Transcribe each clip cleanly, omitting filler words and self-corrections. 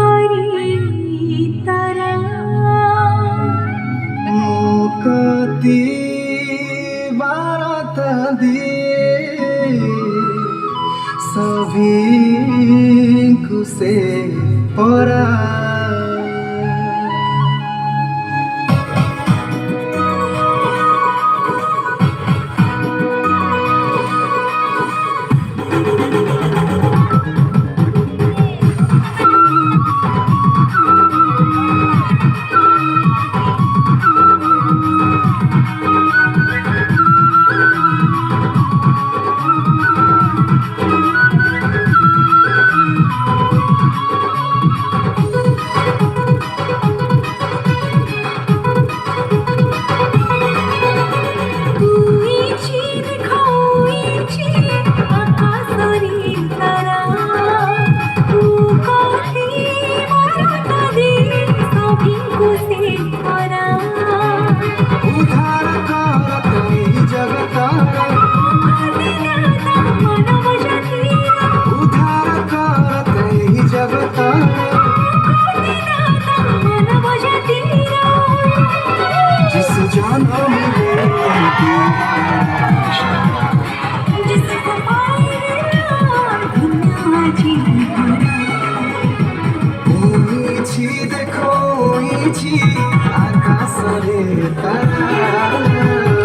आकाशरी तारा मुकती बारत दिए सभी कुसे परा आकाशरे तारा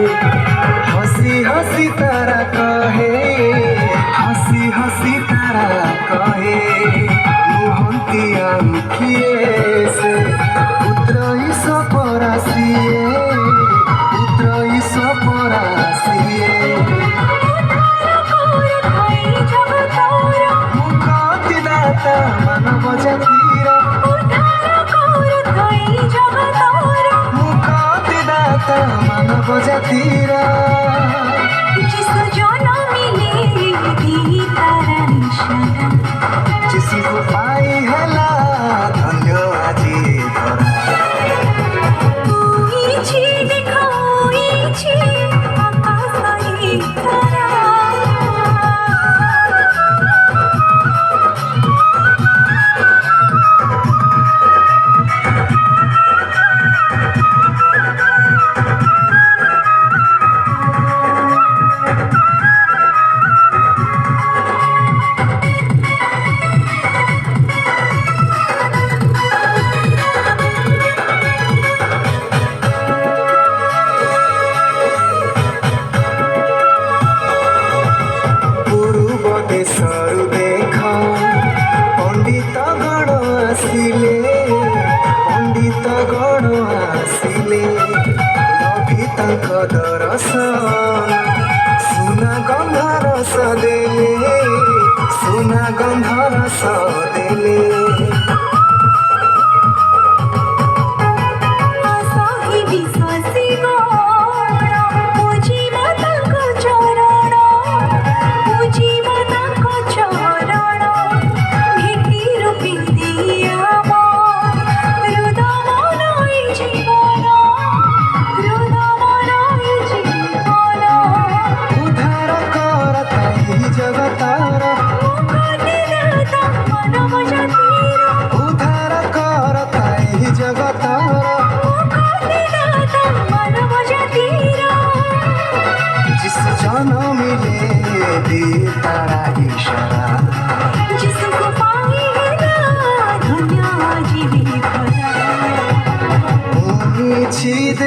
हसी हसी तारा कहे हसी हसी तारा कहे मुहंती आंखिए से पुत्र ईश्वरासिए मुक्ति दाता मानव जातिर मुक्ति दाता मानव जातिर जिसको पाई हला धन्य आजी देशरू देख पंडित गण आसिले लभी तांक दर्शन सुना गंध रस देले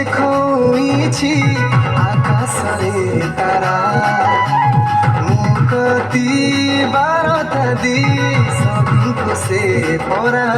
ଦେଖଉଛି ଆକାଶରେ ତାରା ମୁଁ କତି ବାରତା ଦି ସବୁକୁ ସେ ପରା